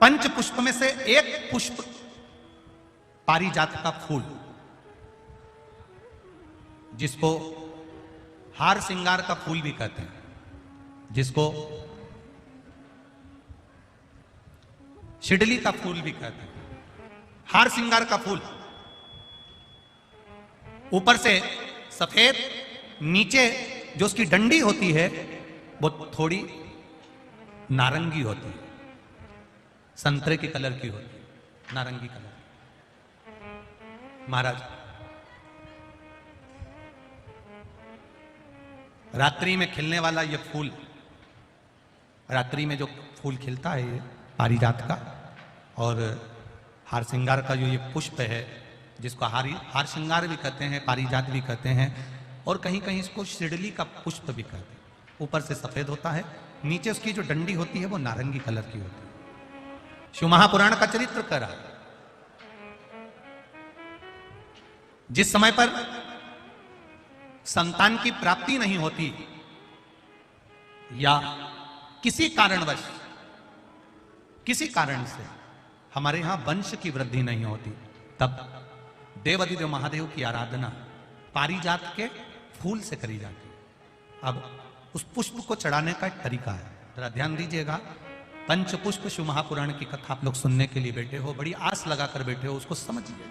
पंच पुष्प में से एक पुष्प पारिजात का फूल, जिसको हार श्रृंगार का फूल भी कहते हैं, जिसको शिडली का फूल भी कहते हैं। हार श्रृंगार का फूल ऊपर से सफेद, नीचे जो उसकी डंडी होती है वो थोड़ी नारंगी होती है, संतरे के कलर की होती है, नारंगी कलर। महाराज रात्रि में खिलने वाला ये फूल, रात्रि में जो फूल खिलता है ये पारिजात का, और हार श्रृंगार का जो ये पुष्प है, जिसको हार श्रृंगार भी कहते हैं, पारिजात भी कहते हैं, और कहीं कहीं इसको शिडली का पुष्प भी कहते हैं। ऊपर से सफेद होता है, नीचे उसकी जो डंडी होती है वो नारंगी कलर की होती है। शिव महापुराण का चरित्र कह रहा है, जिस समय पर संतान की प्राप्ति नहीं होती या किसी कारणवश, किसी कारण से हमारे यहां वंश की वृद्धि नहीं होती, तब देवाधिदेव महादेव की आराधना पारिजात के फूल से करी जाती है। अब उस पुष्प को चढ़ाने का एक तरीका है, जरा ध्यान दीजिएगा। पंच पुष्प शिव महापुराण की कथा आप लोग सुनने के लिए बैठे हो, बड़ी आस लगाकर बैठे हो, उसको समझिए।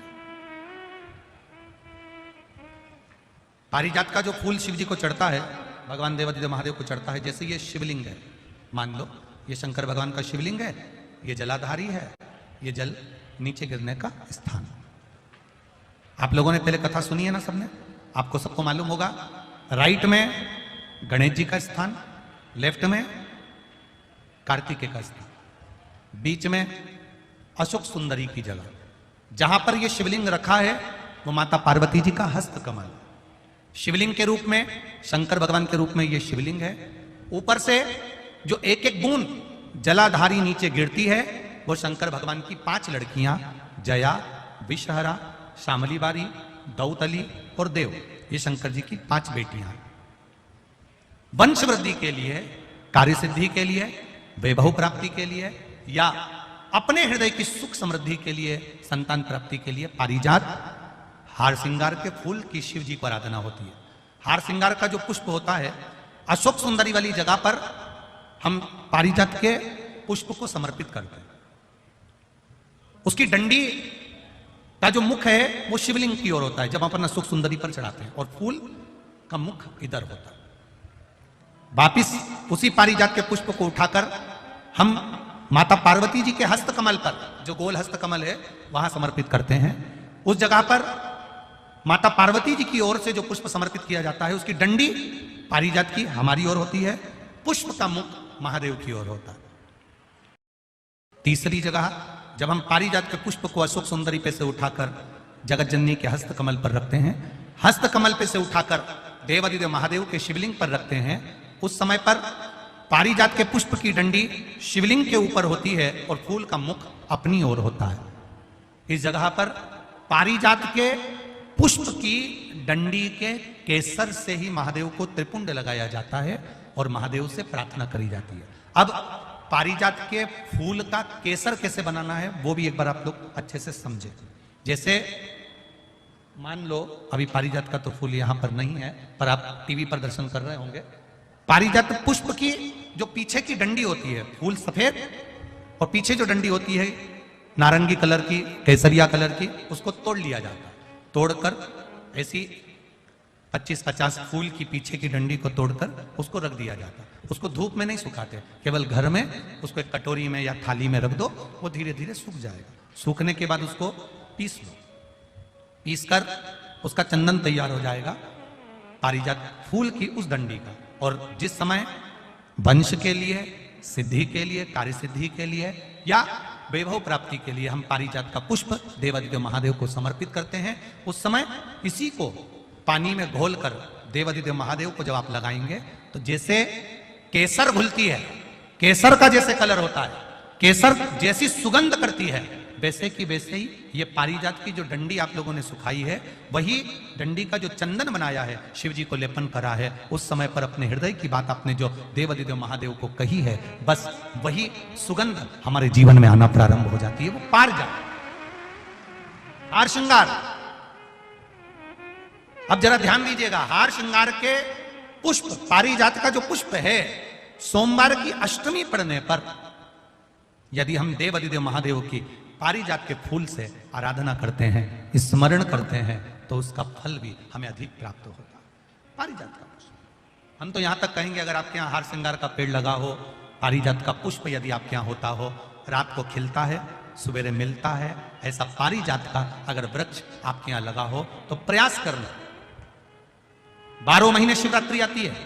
पारिजात का जो फूल शिव जी को चढ़ता है, भगवान देवाधिदेव महादेव को चढ़ता है, जैसे ये शिवलिंग है, मान लो ये शंकर भगवान का शिवलिंग है, ये जलाधारी है, ये जल नीचे गिरने का स्थान। आप लोगों ने पहले कथा सुनी है ना सबने, आपको सबको मालूम होगा। राइट में गणेश जी का स्थान, लेफ्ट में कार्तिकेय का स्थान, बीच में अशोक सुंदरी की जगह। जहां पर यह शिवलिंग रखा है वो माता पार्वती जी का हस्त कमल, शिवलिंग के रूप में, शंकर भगवान के रूप में यह शिवलिंग है। ऊपर से जो एक एक बूंद जलाधारी नीचे गिरती है वो शंकर भगवान की 5 लड़कियां, जया, विषहरा, शामली बारी, दौतली और देव, ये शंकर जी की 5 बेटियां। वंश वृद्धि के लिए, कार्य सिद्धि के लिए, वैभव प्राप्ति के लिए, या अपने हृदय की सुख समृद्धि के लिए, संतान प्राप्ति के लिए पारिजात हार श्रृंगार के फूल की शिव जी को आराधना होती है। हार श्रृंगार का जो पुष्प होता है, अशोक सुंदरी वाली जगह पर हम पारिजात के पुष्प को समर्पित करते हैं। उसकी डंडी का जो मुख है वो शिवलिंग की ओर होता है जब अपन अशोक सुंदरी पर चढ़ाते हैं, और फूल का मुख इधर होता है। वापिस उसी पारिजात के पुष्प को उठाकर हम माता पार्वती जी के हस्त कमल पर, जो गोल हस्त कमल है, वहां समर्पित करते हैं। उस जगह पर माता पार्वती जी की ओर से जो पुष्प समर्पित किया जाता है, उसकी डंडी पारिजात की हमारी ओर होती है, पुष्प का मुख महादेव की ओर होता है। तीसरी जगह, जब हम पारिजात के पुष्प को अशोक सुंदरी पे से उठाकर जगत जननी के हस्त कमल पर रखते हैं, हस्त कमल पे से उठाकर देवाधिदेव महादेव के शिवलिंग पर रखते हैं, उस समय पर पारिजात के पुष्प की डंडी शिवलिंग के ऊपर होती है और फूल का मुख अपनी ओर होता है। इस जगह पर पारिजात के पुष्प की डंडी के केसर से ही महादेव को त्रिपुंड लगाया जाता है और महादेव से प्रार्थना करी जाती है। अब पारिजात के फूल का केसर कैसे बनाना है वो भी एक बार आप लोग अच्छे से समझे। जैसे मान लो अभी पारिजात का तो फूल यहां पर नहीं है, पर आप टीवी पर दर्शन कर रहे होंगे। पारिजात पुष्प की जो पीछे की डंडी होती है, फूल सफेद और पीछे जो डंडी होती है नारंगी कलर की, केसरिया कलर की, उसको तोड़ लिया जाता है। तोड़कर ऐसी 25-50 फूल की पीछे की डंडी को तोड़कर उसको रख दिया जाता है। उसको धूप में नहीं सुखाते, केवल घर में उसको एक कटोरी में या थाली में रख दो, वो धीरे धीरे सूख जाएगा। सूखने के बाद उसको पीस लो, पीस कर उसका चंदन तैयार हो जाएगा पारिजात फूल की उस डंडी का। और जिस समय वंश के लिए, सिद्धि के लिए, कार्य सिद्धि के लिए या वैभव प्राप्ति के लिए हम पारिजात का पुष्प देवाधिदेव महादेव को समर्पित करते हैं, उस समय इसी को पानी में घोलकर देवाधिदेव महादेव को जब आप लगाएंगे तो जैसे केसर घुलती है, केसर का जैसे कलर होता है, केसर जैसी सुगंध करती है, वैसे की वैसे ही ये पारिजात की जो डंडी आप लोगों ने सुखाई है, वही डंडी का जो चंदन बनाया है, शिव जी को लेपन करा है, उस समय पर अपने हृदय की बात आपने जो देवादिदेव महादेव को कही है, बस वही सुगंध हमारे जीवन में आना प्रारंभ हो जाती है। वो पारिजात, हार श्रृंगार। अब जरा ध्यान दीजिएगा, हार श्रृंगार के पुष्प, पारिजात का जो पुष्प है, सोमवार की अष्टमी पड़ने पर यदि हम देवादिदेव महादेव की पारिजात के फूल से आराधना करते हैं, स्मरण करते हैं, तो उसका फल भी हमें अधिक प्राप्त होता है। पारिजात का पुष्प, हम तो यहां तक कहेंगे अगर आपके यहां हार श्रृंगार का पेड़ लगा हो, पारिजात का पुष्प यदि आपके यहां होता हो, रात को खिलता है, सवेरे मिलता है, ऐसा पारिजात का अगर वृक्ष आपके यहां लगा हो तो प्रयास करना। 12 महीने शिवरात्रि आती है,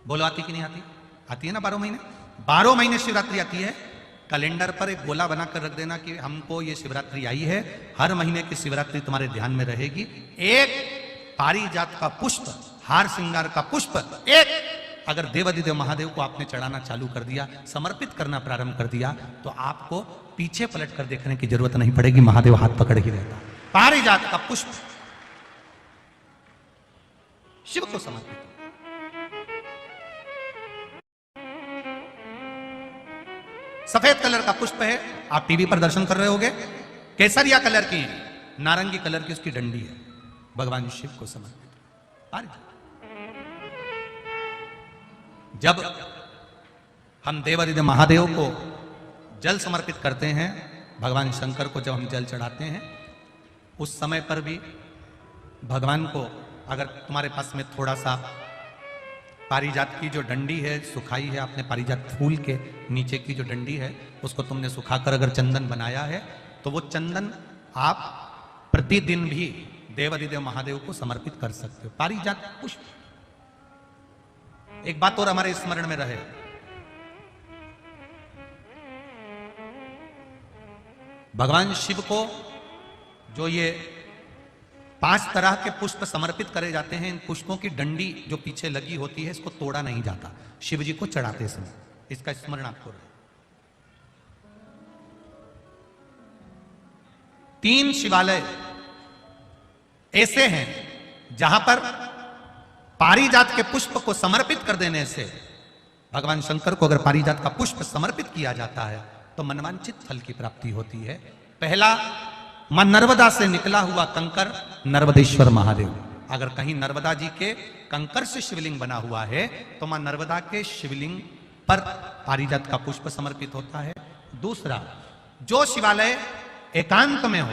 बोलो आती कि नहीं आती? आती है ना 12 महीने। 12 महीने शिवरात्रि आती है। कैलेंडर पर एक गोला बनाकर रख देना कि हमको ये शिवरात्रि आई है, हर महीने की शिवरात्रि तुम्हारे ध्यान में रहेगी। एक पारिजात का पुष्प, हार श्रृंगार का पुष्प, एक अगर देवादिदेव महादेव को आपने चढ़ाना चालू कर दिया, समर्पित करना प्रारंभ कर दिया, तो आपको पीछे पलट कर देखने की जरूरत नहीं पड़ेगी, महादेव हाथ पकड़ ही रहता। पारिजात का पुष्प शिव को समर्पित। सफेद कलर का पुष्प है, आप टीवी पर दर्शन कर रहे होंगे, केसरिया कलर की, नारंगी कलर की उसकी डंडी है, भगवान शिव को समर्पित। पारिजात। जब हम देवादिदेव महादेव को जल समर्पित करते हैं, भगवान शंकर को जब हम जल चढ़ाते हैं, उस समय पर भी भगवान को, अगर तुम्हारे पास में थोड़ा सा पारिजात की जो डंडी है सुखाई है, आपने पारिजात फूल के नीचे की जो डंडी है उसको तुमने सुखाकर अगर चंदन बनाया है, तो वो चंदन आप प्रतिदिन भी देवादिदेव महादेव को समर्पित कर सकते हो। पारिजात पुष्प। एक बात और हमारे स्मरण में रहे, भगवान शिव को जो ये 5 तरह के पुष्प समर्पित करे जाते हैं, इन पुष्पों की डंडी जो पीछे लगी होती है, इसको तोड़ा नहीं जाता शिव जी को चढ़ाते समय, इसका स्मरण आपको रहे। 3 शिवालय ऐसे हैं जहां पर पारिजात के पुष्प को समर्पित कर देने से, भगवान शंकर को अगर पारिजात का पुष्प समर्पित किया जाता है तो मनवांचित फल की प्राप्ति होती है। पहला, मां नर्मदा से निकला हुआ कंकर नर्मदेश्वर महादेव। अगर कहीं नर्मदा जी के कंकर से शिवलिंग बना हुआ है तो मां नर्मदा के शिवलिंग पर पारिजात का पुष्प समर्पित होता है। दूसरा, जो शिवालय एकांत में हो,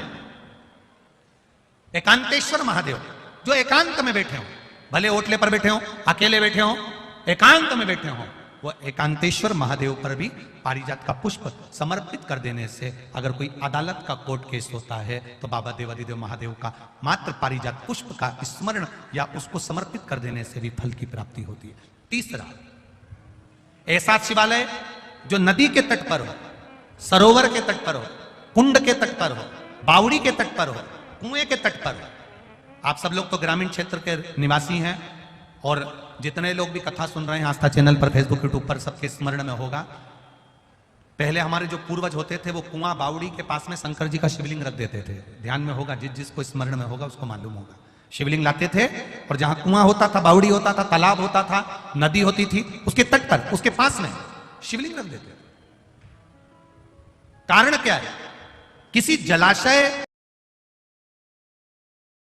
एकांतेश्वर महादेव जो एकांत में बैठे हो, भले ओटले पर बैठे हो, अकेले बैठे हो, एकांत में बैठे हो, वो एकांतेश्वर महादेव पर भी पारिजात का पुष्प समर्पित कर देने से, अगर कोई अदालत का कोर्ट केस होता है तो बाबा देवादिदेव महादेव का मात्र पारिजात पुष्प का स्मरण या उसको समर्पित कर देने से भी फल की प्राप्ति होती है। तीसरा, ऐसा शिवालय जो नदी के तट पर हो, सरोवर के तट पर हो, कुंड के तट पर हो, बावड़ी के तट पर हो, कुएं के तट पर हो। आप सब लोग तो ग्रामीण क्षेत्र के निवासी हैं, और जितने लोग भी कथा सुन रहे हैं आस्था चैनल पर, फेसबुक, यूट्यूब पर, सबके स्मरण में होगा, पहले हमारे जो पूर्वज होते थे वो कुआं बावड़ी के पास में शंकर जी का शिवलिंग रख देते थे। ध्यान में होगा, जिसको स्मरण में होगा उसको मालूम होगा। शिवलिंग लाते थे और जहां कुआं होता था, बावड़ी होता था, तालाब होता था, नदी होती थी, उसके तट पर, उसके पास में शिवलिंग रख देते थे। कारण क्या है? किसी जलाशय